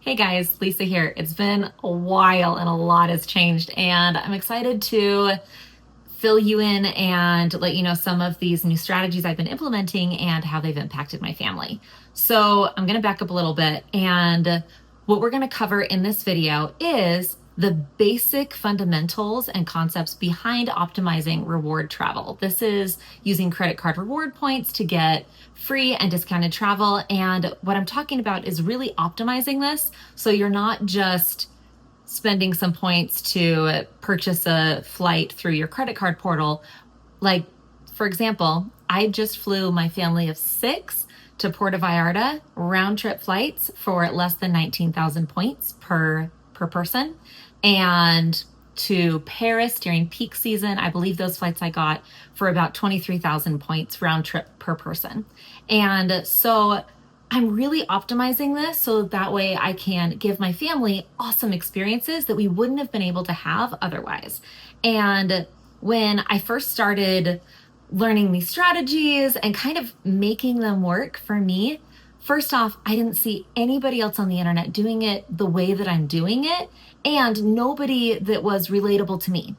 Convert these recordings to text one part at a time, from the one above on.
Hey guys, Lisa here. It's been a while and a lot has changed, and I'm excited to fill you in and let you know some of these new strategies I've been implementing and how they've impacted my family. So, I'm going to back up a little bit, and what we're going to cover in this video is the basic fundamentals and concepts behind optimizing reward travel. This is using credit card reward points to get free and discounted travel. And what I'm talking about is really optimizing this so you're not just spending some points to purchase a flight through your credit card portal. Like, for example, I just flew my family of 6 to Puerto Vallarta, round trip flights for less than 19,000 points per person. And to Paris during peak season, I believe those flights I got for about 23,000 points round trip per person. And so I'm really optimizing this so that way I can give my family awesome experiences that we wouldn't have been able to have otherwise. And when I first started learning these strategies and kind of making them work for me, first off, I didn't see anybody else on the internet doing it the way that I'm doing it, and nobody that was relatable to me.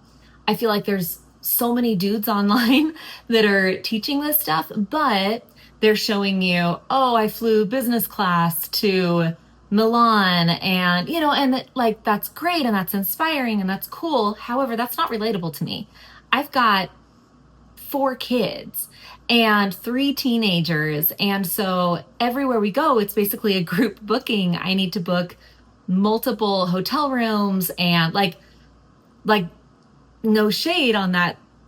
I feel like there's so many dudes online that are teaching this stuff, but they're showing you, oh, I flew business class to Milan, and like that's great and that's inspiring and that's cool. However, that's not relatable to me. I've got 4 kids and 3 teenagers. And so everywhere we go, it's basically a group booking. I need to book multiple hotel rooms and like no shade on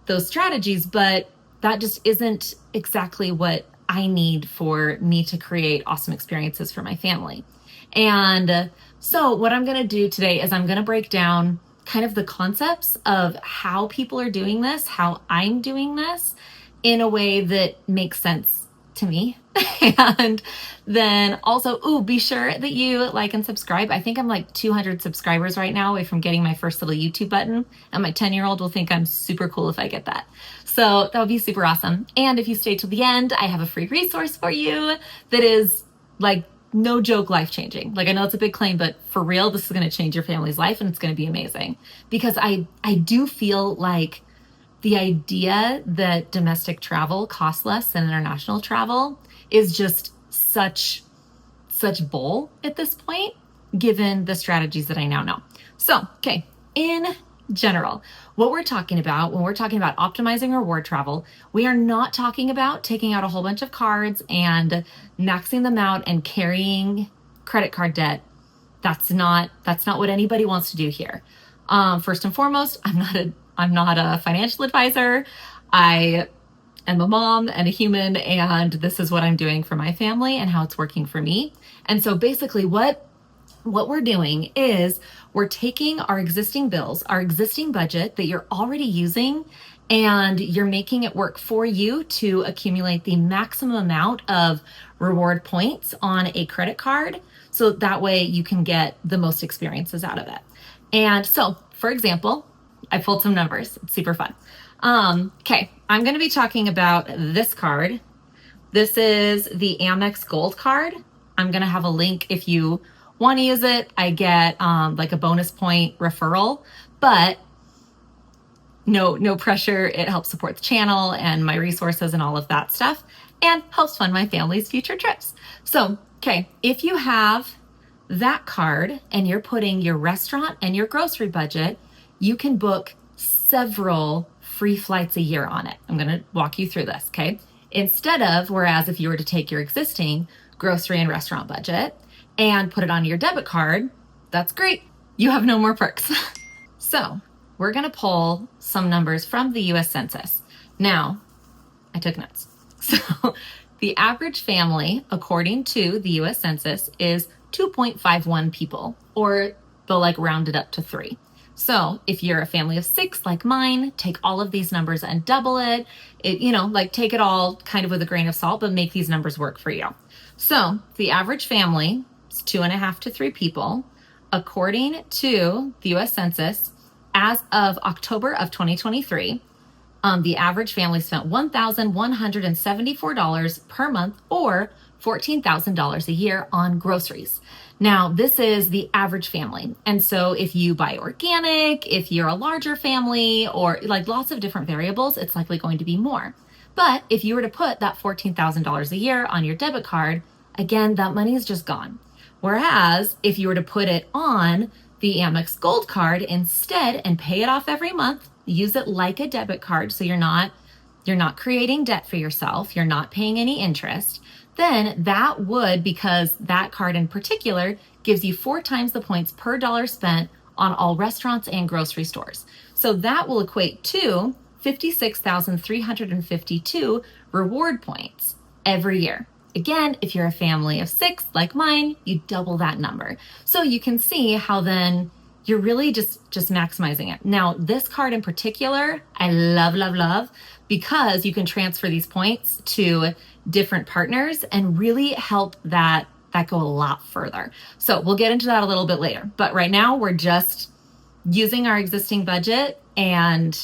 those strategies, but that just isn't exactly what I need for me to create awesome experiences for my family. And so what I'm going to do today is I'm going to break down kind of the concepts of how people are doing this, how I'm doing this in a way that makes sense to me. And then also, be sure that you like and subscribe. I think I'm like 200 subscribers right now away from getting my first little YouTube button, and my 10-year-old will think I'm super cool if I get that. So that would be super awesome. And if you stay till the end, I have a free resource for you that is like no joke life-changing. Like, I know it's a big claim, but for real, this is going to change your family's life and it's going to be amazing. Because I do feel like the idea that domestic travel costs less than international travel is just such bull at this point, given the strategies that I now know. So, okay, in general, what we're talking about when we're talking about optimizing reward travel, we are not talking about taking out a whole bunch of cards and maxing them out and carrying credit card debt. That's not what anybody wants to do here. First and foremost, I'm not a financial advisor. I am a mom and a human, and this is what I'm doing for my family and how it's working for me. And so basically what we're doing is we're taking our existing bills, our existing budget that you're already using, and you're making it work for you to accumulate the maximum amount of reward points on a credit card. So that way you can get the most experiences out of it. And so, for example, I pulled some numbers. It's super fun. Okay, I'm going to be talking about this card. This is the Amex Gold card. I'm going to have a link if you want to use it. I get like a bonus point referral, but no pressure. It helps support the channel and my resources and all of that stuff, and helps fund my family's future trips. So, okay, if you have that card and you're putting your restaurant and your grocery budget, you can book several free flights a year on it. I'm going to walk you through this, okay? Whereas if you were to take your existing grocery and restaurant budget and put it on your debit card, that's great. You have no more perks. So we're going to pull some numbers from the US Census. Now, I took notes. So the average family, according to the US Census, is 2.51 people, or they'll like round it up to 3. So if you're a family of 6 like mine, take all of these numbers and double it. Take it all kind of with a grain of salt, but make these numbers work for you. So the average family is 2.5 to 3 people. According to the US Census, as of October of 2023, the average family spent $1,174 per month, or $14,000 a year on groceries. Now, this is the average family. And so if you buy organic, if you're a larger family, or like lots of different variables, it's likely going to be more. But if you were to put that $14,000 a year on your debit card, again, that money is just gone. Whereas if you were to put it on the Amex Gold card instead and pay it off every month, use it like a debit card so you're not creating debt for yourself, you're not paying any interest, then that would, because that card in particular gives you 4 times the points per dollar spent on all restaurants and grocery stores. So that will equate to 56,352 reward points every year. Again, if you're a family of 6 like mine, you double that number. So you can see how then you're really just maximizing it. Now, this card in particular, I love because you can transfer these points to different partners and really help that go a lot further. So we'll get into that a little bit later. But right now we're just using our existing budget and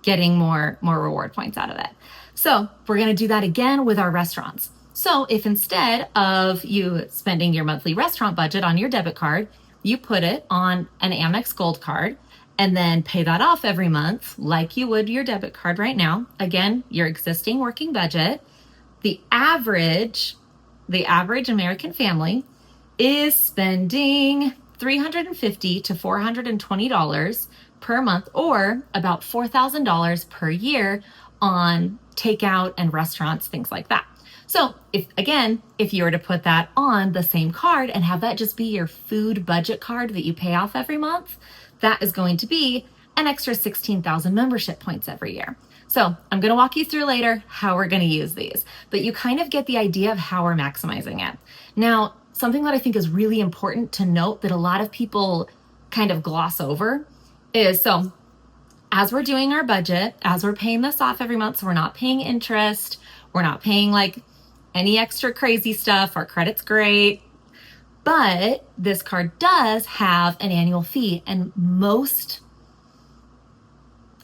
getting more reward points out of it. So we're going to do that again with our restaurants. So if instead of you spending your monthly restaurant budget on your debit card, you put it on an Amex Gold card and then pay that off every month like you would your debit card right now. Again, your existing working budget. The average American family is spending $350 to $420 per month, or about $4,000 per year on takeout and restaurants, things like that. So if you were to put that on the same card and have that just be your food budget card that you pay off every month, that is going to be an extra 16,000 membership points every year. So I'm going to walk you through later how we're going to use these, but you kind of get the idea of how we're maximizing it. Now, something that I think is really important to note that a lot of people kind of gloss over is, so as we're doing our budget, as we're paying this off every month, so we're not paying interest, we're not paying like any extra crazy stuff, our credit's great, but this card does have an annual fee, and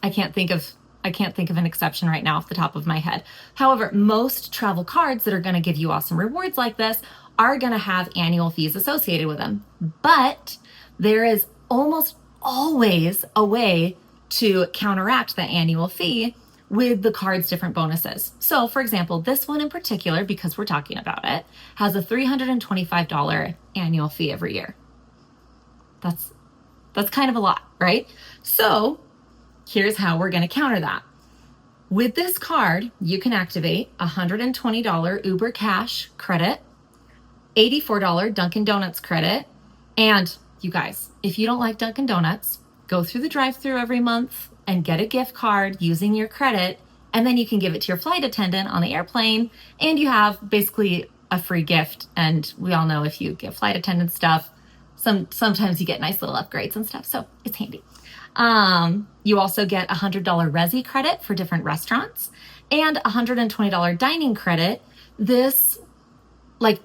I can't think of an exception right now off the top of my head. However, most travel cards that are going to give you awesome rewards like this are going to have annual fees associated with them. But there is almost always a way to counteract that annual fee with the card's different bonuses. So for example, this one in particular, because we're talking about it, has a $325 annual fee every year. That's kind of a lot, right? So here's how we're going to counter that. With this card, you can activate a $120 Uber Cash credit, $84 Dunkin' Donuts credit, and you guys, if you don't like Dunkin' Donuts, go through the drive-thru every month and get a gift card using your credit, and then you can give it to your flight attendant on the airplane, and you have basically a free gift. And we all know if you give flight attendant stuff, sometimes you get nice little upgrades and stuff, so it's handy. You also get a $100 Resy credit for different restaurants and a $120 dining credit. This, like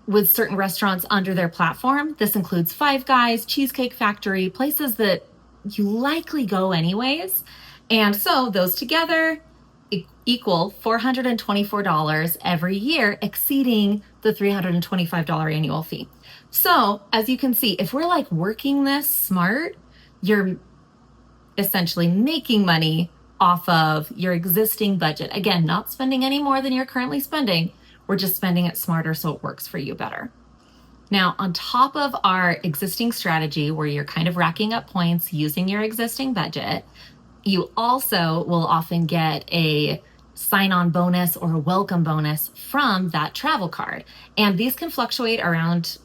with certain restaurants under their platform, this includes Five Guys, Cheesecake Factory, places that you likely go anyways. And so those together equal $424 every year, exceeding the $325 annual fee. So as you can see, if we're like working this smart, you're essentially making money off of your existing budget. Again, not spending any more than you're currently spending. We're just spending it smarter so it works for you better. Now, on top of our existing strategy where you're kind of racking up points using your existing budget, you also will often get a sign-on bonus or a welcome bonus from that travel card. And these can fluctuate around,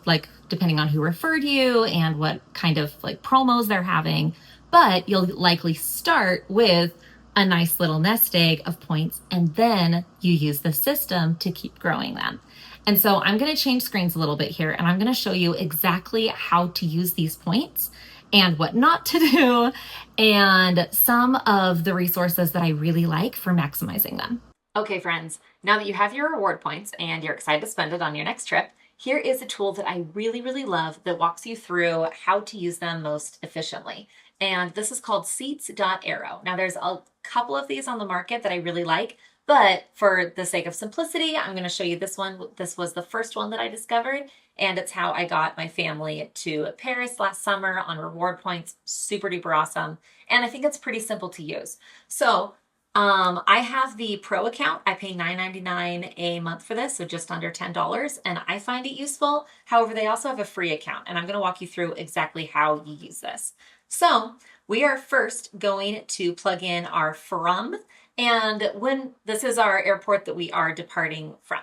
like depending on who referred you and what kind of like promos they're having. But you'll likely start with a nice little nest egg of points, and then you use the system to keep growing them. And so I'm going to change screens a little bit here, and I'm going to show you exactly how to use these points and what not to do, and some of the resources that I really like for maximizing them. Okay, friends, now that you have your reward points and you're excited to spend it on your next trip, here is a tool that I really, really love that walks you through how to use them most efficiently. And this is called Seats.Aero. Now there's a couple of these on the market that I really like, But for the sake of simplicity, I'm going to show you this one. This was the first one that I discovered, and it's how I got my family to Paris last summer on reward points. Super duper awesome. And I think it's pretty simple to use. So I have the pro account. I pay $9.99 a month for this, so just under $10, and I find it useful. However, they also have a free account, and I'm going to walk you through exactly how you use this. So we are first going to plug in our From, and when this is our airport that we are departing from.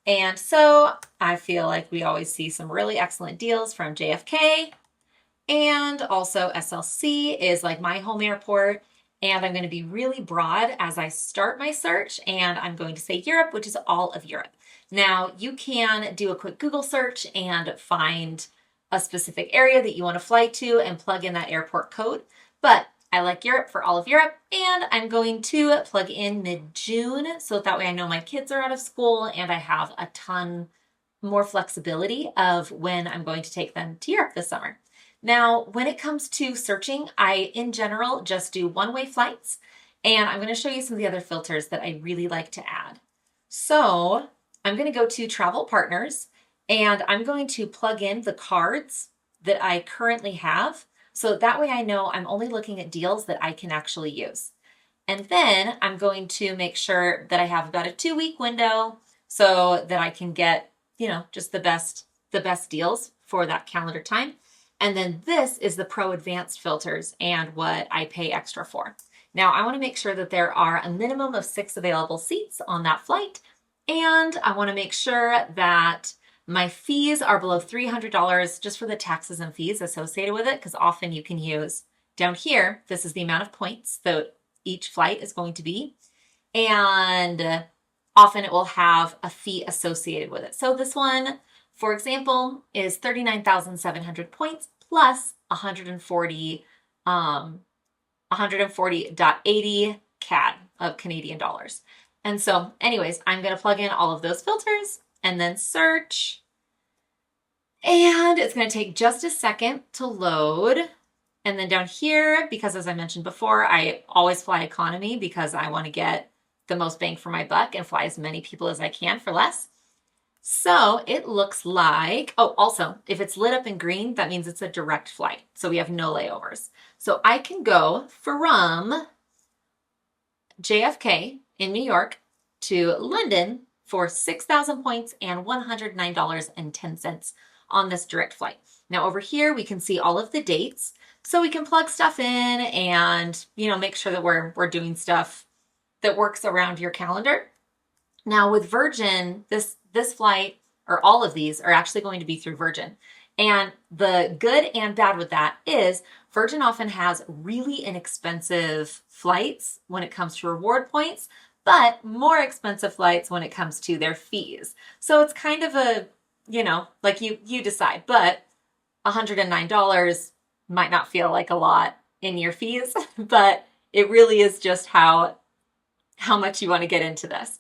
And so I feel like we always see some really excellent deals from JFK, and also SLC is like my home airport. And I'm going to be really broad as I start my search, and I'm going to say Europe, which is all of Europe. Now, you can do a quick Google search and find a specific area that you want to fly to and plug in that airport code. But I like Europe for all of Europe, and I'm going to plug in mid-June, so that way I know my kids are out of school and I have a ton more flexibility of when I'm going to take them to Europe this summer. Now, when it comes to searching, I, in general, just do one-way flights, and I'm going to show you some of the other filters that I really like to add. So I'm going to go to Travel Partners, and I'm going to plug in the cards that I currently have, so that way I know I'm only looking at deals that I can actually use. And then I'm going to make sure that I have about a 2-week window so that I can get, just the best deals for that calendar time. And then this is the Pro Advanced filters and what I pay extra for. Now, I want to make sure that there are a minimum of 6 available seats on that flight. And I want to make sure that my fees are below $300 just for the taxes and fees associated with it, because often you can use down here, this is the amount of points that each flight is going to be. And often it will have a fee associated with it. So this one, for example, is 39,700 points plus 140.80 CAD of Canadian dollars. And so anyways, I'm going to plug in all of those filters and then search. And it's going to take just a second to load. And then down here, because as I mentioned before, I always fly economy because I want to get the most bang for my buck and fly as many people as I can for less. So it looks like, oh, also, if it's lit up in green, that means it's a direct flight. So we have no layovers. So I can go from JFK in New York to London for 6,000 points and $109.10 on this direct flight. Now over here, we can see all of the dates. So we can plug stuff in and, make sure that we're doing stuff that works around your calendar. Now with Virgin, this flight, or all of these, are actually going to be through Virgin. And the good and bad with that is Virgin often has really inexpensive flights when it comes to reward points, but more expensive flights when it comes to their fees. So it's kind of a, like you decide, but $109 might not feel like a lot in your fees, but it really is just how much you want to get into this.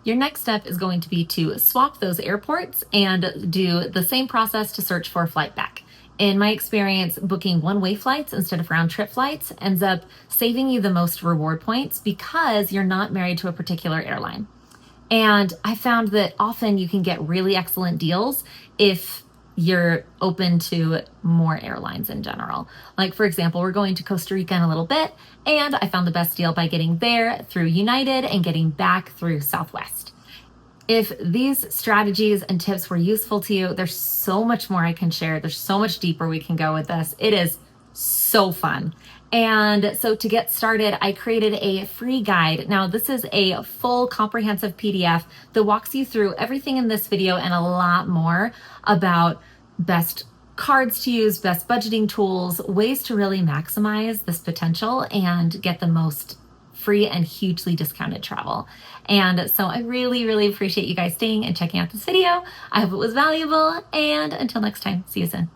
Your next step is going to be to swap those airports and do the same process to search for a flight back. In my experience, booking one-way flights instead of round-trip flights ends up saving you the most reward points because you're not married to a particular airline. And I found that often you can get really excellent deals if you're open to more airlines in general. Like, for example, we're going to Costa Rica in a little bit, and I found the best deal by getting there through United and getting back through Southwest. If these strategies and tips were useful to you, there's so much more I can share. There's so much deeper we can go with this. It is so fun. And so to get started, I created a free guide. Now, this is a full comprehensive PDF that walks you through everything in this video and a lot more about best cards to use, best budgeting tools, ways to really maximize this potential and get the most free and hugely discounted travel. And so I really, really appreciate you guys staying and checking out this video. I hope it was valuable, and until next time, see you soon.